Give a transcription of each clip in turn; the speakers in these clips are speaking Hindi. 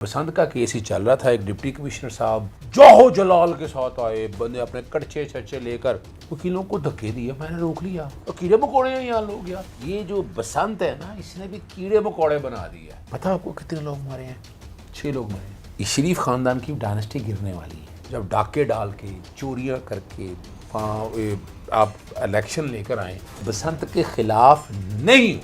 बसंत का केस ही चल रहा था। एक डिप्टी कमिश्नर साहब जोहो जलाल के साथ आए, बंदे अपने कड़चे छच्चे लेकर वकीलों को धक्के दिए। मैंने रोक लिया तो कीड़े मकोड़े हैं यहाँ लोग। यार ये जो बसंत है ना, इसने भी कीड़े मकोड़े बना दिए। पता आपको कितने लोग मरे हैं? 6 लोग मरे हैं। ये शरीफ खानदान की डायनेस्टी गिरने वाली है। जब डाके डाल के चोरियां करके आप इलेक्शन लेकर आए। बसंत के खिलाफ नहीं हूँ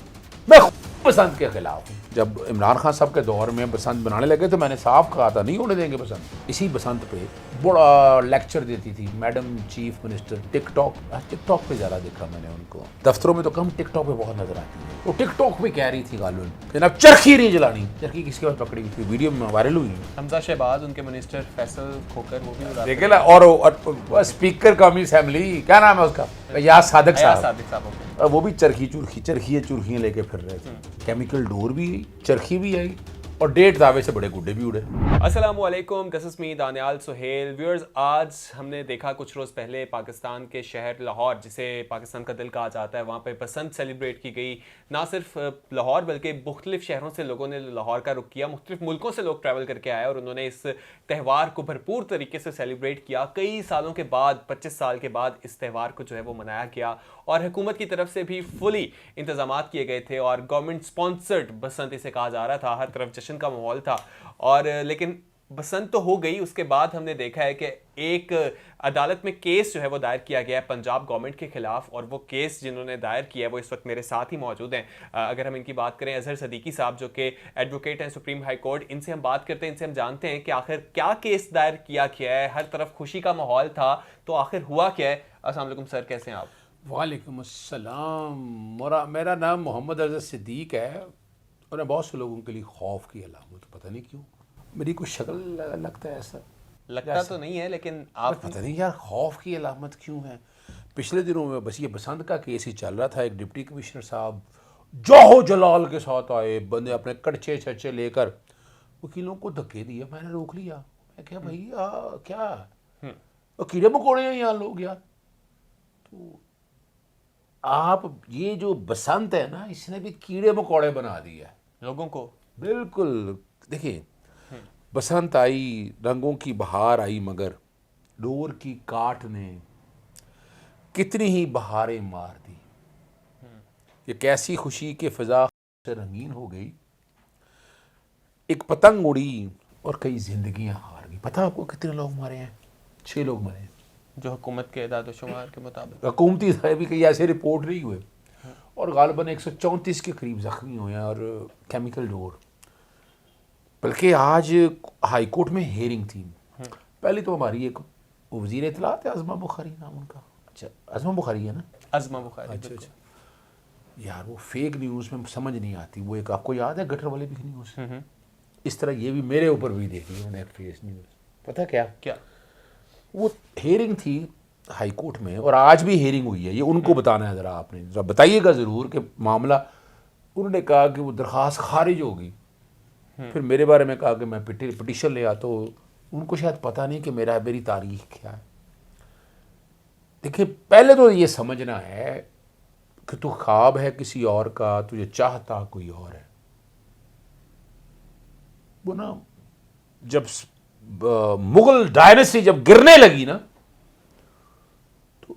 मैं, बसंत के खिलाफ हूँ। जब इमरान खान साहब के दौर में बसंत बनाने लगे तो मैंने साफ कहा था नहीं होने देंगे बसंत। इसी बसंत पे बड़ा लेक्चर देती थी मैडम चीफ मिनिस्टर। टिकटॉक पे ज़्यादा देखा मैंने उनको, दफ्तरों में तो कम, टिकटॉक पे बहुत नजर आती है। वो टिकटॉक पे कह रही थी गालून कि अब चरखी नहीं जलानी। चरखी किसके पास पकड़ी थी? वीडियो में वायरल हुई। हमजा शहबाज, उनके मिनिस्टर फैसल खोकर, वो भी देखे ना। और स्पीकर कौमी असेंबली, क्या नाम है उसका, याद सादिक साहब, वो भी चरखियाँ लेके फिर रहे थे। केमिकल डोर भी आई, चरखी भी आई और 1.5 दावे से बड़े गुड्डे भी उड़े। अस्सलाम वालेकुम, this is me Daniyal Suhail. Viewers, आज हमने देखा कुछ रोज़ पहले पाकिस्तान के शहर लाहौर, जिसे पाकिस्तान का दिल कहा जाता है, वहाँ पे बसंत सेलिब्रेट की गई। ना सिर्फ लाहौर बल्कि मुख्तलिफ शहरों से लोगों ने लाहौर का रुख किया। मुख्तलिफ मुल्कों से लोग ट्रैवल करके आए और उन्होंने इस त्यौहार को भरपूर तरीके से सेलिब्रेट किया। कई सालों के बाद, 25 साल के बाद इस त्यौहार को जो है वो मनाया गया और हुकूमत की तरफ से भी फुली इंतजाम किए गए थे और गवर्नमेंट स्पॉन्सर्ड बसंत इसे कहा जा रहा था। हर तरफ जश्न का माहौल था। और लेकिन बसंत तो हो गई, उसके बाद हमने देखा है कि एक अदालत में केस जो है वो दायर किया गया है पंजाब गवर्नमेंट के खिलाफ। और वो केस जिन्होंने दायर किया है वो इस वक्त मेरे साथ ही मौजूद हैं। अगर हम इनकी बात करें, अजहर सदीकी साहब जो कि एडवोकेट हैं सुप्रीम हाई कोर्ट, इनसे हम बात करते हैं, इनसे हम जानते हैं कि आखिर क्या केस दायर किया गया है। हर तरफ खुशी का माहौल था, तो आखिर हुआ क्या है? अस्सलाम वालेकुम सर, कैसे हैं आप? वालेकुम अस्सलाम। मेरा नाम मोहम्मद अजहर सिद्दीक है और मैं बहुत से लोगों के लिए खौफ की अलामत, पता नहीं क्यों मेरी कुछ शक्ल लगता है ऐसा। लगता तो नहीं है, लेकिन आप पता नहीं यार खौफ की अलामत क्यों है। पिछले दिनों में बस ये बसंत का केस ही चल रहा था। एक डिप्टी कमिश्नर साहब जोहो जलाल के साथ आए, बंदे अपने कड़चे छच्चे लेकर वकीलों को धक्के दिए। मैंने रोक लिया। मैं क्या भैया क्या कीड़े मकोड़े हैं यहाँ लोग। यार तो आप ये जो बसंत है ना, इसने भी कीड़े मकोड़े बना दिए है लोगों को। बिल्कुल। देखिए, बसंत आई, रंगों की बहार आई, मगर डोर की काट ने कितनी ही बहारें मार दी। ये कैसी खुशी के फिजा से रंगीन हो गई। एक पतंग उड़ी और कई जिंदगियां हार गई। पता आपको कितने लोग मरे हैं? 6 लोग मरे हैं, जो हुकूमत के इदाद-ओ-शुमार के मुताबिक। हुकूमती भी कई ऐसे रिपोर्ट नहीं हुए और गालिबन 134 के करीब जख्मी हुए हैं और केमिकल डोर। बल्कि आज हाई कोर्ट में हेयरिंग थी। पहले तो हमारी एक वज़ीर इत्तलात है, अज़मा बुखारी नाम उनका। अच्छा, अज़मा बुखारी है ना? अज़मा बुखारी। अच्छा। यार वो फेक न्यूज़ में समझ नहीं आती। वो एक आपको याद है गटर वाले भी न्यूज़, इस तरह ये भी मेरे ऊपर भी देखी उन्होंने फेक न्यूज़। पता क्या वो हेयरिंग थी हाई कोर्ट में और आज भी हेयरिंग हुई है। ये उनको बताना है, ज़रा आपने ज़रा बताइएगा ज़रूर कि मामला। उन्होंने कहा कि वो दरख्वास्त खारिज होगी। फिर मेरे बारे में कहा कि मैं पिटीशन ले आता। तो उनको शायद पता नहीं कि मेरी तारीख क्या है। देखिए, पहले तो ये समझना है कि तू ख्वाब है किसी और का, तुझे चाहता कोई और है। वो ना, जब मुगल डायनेस्टी जब गिरने लगी ना, तो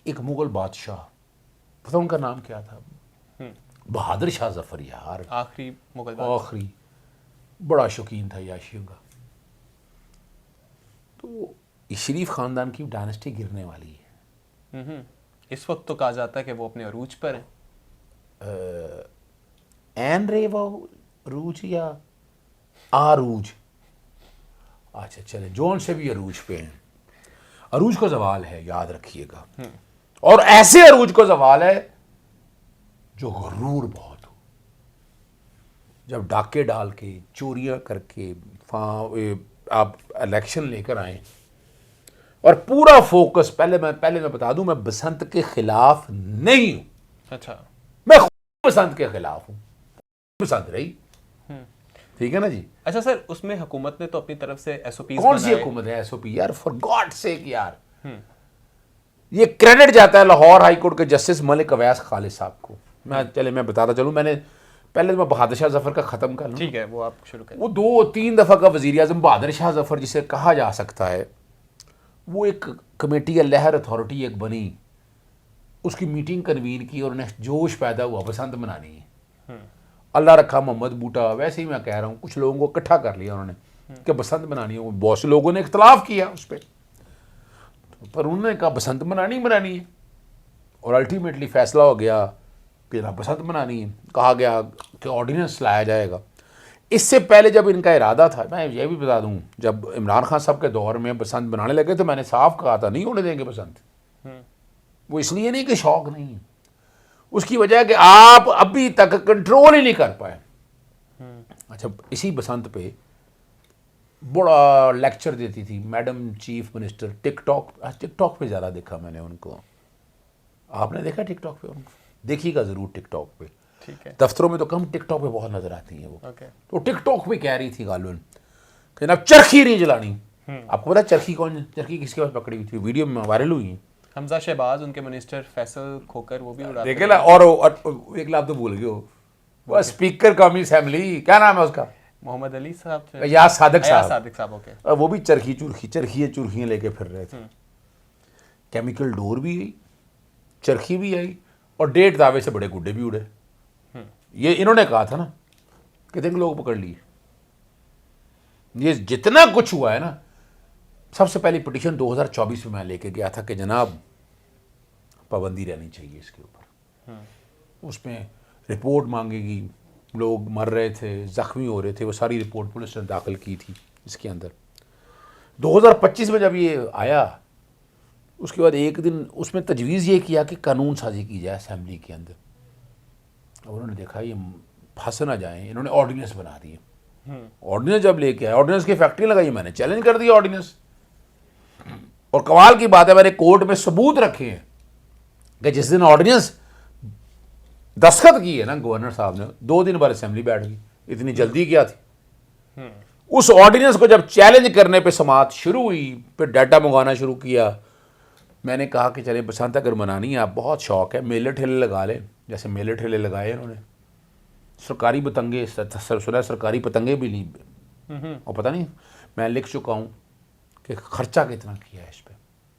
एक मुगल बादशाह, पता उनका नाम क्या था? बहादुर शाह जफर। यार आखिरी मुगल बादशाह, आखिरी, बड़ा शौकीन था याशियों का। तो ये शरीफ खानदान की डायनेस्टी गिरने वाली है। इस वक्त तो कहा जाता है कि वो अपने अरूज पर हैं। एन रे वो अरूज या आरूज? अच्छा चले, जोन से भी अरूज पे हैं। अरूज को जवाल है, याद रखिएगा। और ऐसे अरूज को जवाल है जो गरूर बहुत हो। जब डाके डाल के चोरियां करके आप इलेक्शन लेकर आए और पूरा फोकस, पहले मैं बता दूं, मैं बसंत के खिलाफ नहीं हूं। अच्छा, मैं बसंत के खिलाफ हूं। बसंत रही, ठीक है ना जी। अच्छा सर, उसमें हुकूमत ने तो अपनी तरफ से एसओपी कौन सी हुकूमत है एसओपी? यार फॉर गॉड सेक यार, ये क्रेडिट जाता है लाहौर हाई कोर्ट के जस्टिस मलिक अवैस खालिद साहब को। मैं बताता चलूं, मैंने पहले तो मैं बहादुर शाह जफर का ख़त्म कर लूँ। ठीक है, वो आप शुरू करें। वो 2-3 दफ़ा का वज़ीर आज़म बहादुर शाह जफर जिसे कहा जा सकता है, वो एक कमेटी या लहर अथॉरिटी एक बनी, उसकी मीटिंग कन्वीन की और उन्हें जोश पैदा हुआ बसंत मनानी है। अल्लाह रखा मोहम्मद बूटा, वैसे ही मैं कह रहा हूँ, कुछ लोगों को इकट्ठा कर लिया उन्होंने कि बसंत मनानी है। बहुत से लोगों ने इख्तलाफ किया उस पर उन्होंने कहा बसंत मनानी है और अल्टीमेटली फैसला हो गया कि ना बसंत मनानी है। कहा गया कि ऑर्डिनेंस लाया जाएगा। इससे पहले जब इनका इरादा था, मैं ये भी बता दूं, जब इमरान खान साहब के दौर में बसंत बनाने लगे तो मैंने साफ कहा था नहीं होने देंगे बसंत। वो इसलिए नहीं कि शौक नहीं है, उसकी वजह है कि आप अभी तक कंट्रोल ही नहीं कर पाए। अच्छा, इसी बसंत पे बड़ा लेक्चर देती थी मैडम चीफ मिनिस्टर। टिकटॉक पे ज़्यादा देखा मैंने उनको। आपने देखा टिकटॉक पे उनको? देखिएगा ज़रूर टिकटॉक पे। ठीक है। दफ्तरों में तो कम, टिकटॉक पे बहुत नज़र आती हैं वो। ओके। तो टिकटॉक पे कह रही थी गालवन कि ना चरखी नहीं जलानी। आपको पता चरखी किसके पास पकड़ी हुई थी? वीडियो में वायरल हुई है। हमजा शहबाज, उनके मिनिस्टर फैसल खोकर, वो भी उड़ाते देखे ना। और एक लाभ तो भूल गए हो, वो स्पीकर कौमी असेंबली, क्या नाम है उसका? मोहम्मद अली साहब, याद सादिक साहब। ओके। और वो भी चरखियाँ लेके फिर रहे थे। केमिकल डोर भी आई, चरखी भी आई और 1.5 दावे से बड़े गुड्डे भी उड़े। ये इन्होंने कहा था ना कि देख लोग पकड़ लिए। ये जितना कुछ हुआ है ना, सबसे पहली पिटीशन 2024 में मैं लेके गया था कि जनाब पाबंदी रहनी चाहिए इसके ऊपर। उसमें रिपोर्ट मांगेगी, लोग मर रहे थे, जख्मी हो रहे थे, वो सारी रिपोर्ट पुलिस ने दाखिल की थी इसके अंदर। 2025 में जब ये आया, उसके बाद एक दिन उसमें तजवीज़ ये किया कि कानून साजी की जाए असेंबली के अंदर। और उन्होंने देखा ये फंस ना जाए, इन्होंने ऑर्डिनेंस बना दिए। ऑर्डिनेंस जब लेके आए, ऑर्डिनेंस की फैक्ट्री लगाई, मैंने चैलेंज कर दिया ऑर्डिनेंस। और कमाल की बात है, मैंने कोर्ट में सबूत रखे हैं कि जिस दिन ऑर्डिनेंस दस्तखत की है ना गवर्नर साहब ने, 2 दिन बाद असेंबली बैठ गई। इतनी जल्दी क्या थी? उस ऑर्डिनेंस को जब चैलेंज करने पे समात शुरू हुई, फिर डाटा मंगाना शुरू किया। मैंने कहा कि चले बसंत अगर मनानी है, आप बहुत शौक है, मेले ठेले लगा लें, जैसे मेले ठेले लगाए इन्होंने। सरकारी पतंगे, सुना सरकारी पतंगे भी नहीं। और पता नहीं, मैं लिख चुका हूँ कि खर्चा कितना किया है इस पर।